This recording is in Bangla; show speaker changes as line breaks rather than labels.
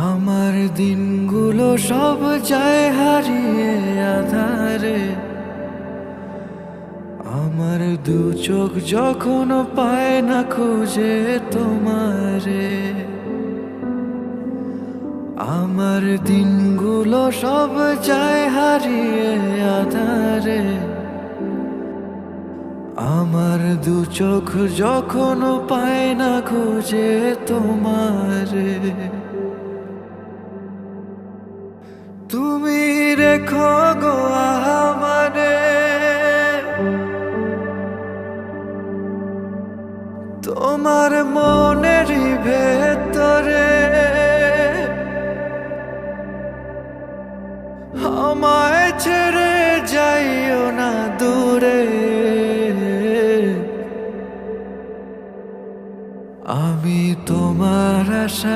আমার দিনগুলো সব যায় হারিয়ে আধারে, আমার দু চোখ যখন পায় না খুঁজে তোমারে। আমার দিনগুলো সব যায় হারিয়ে আধারে, আমার দু চোখ যখন পায় না খুঁজে তোমারে। তুমি রেখো গো আমারে তোমার মনের ভেতরে, আমায় ছেড়ে যাইও না দূরে। আমি তোমার আশা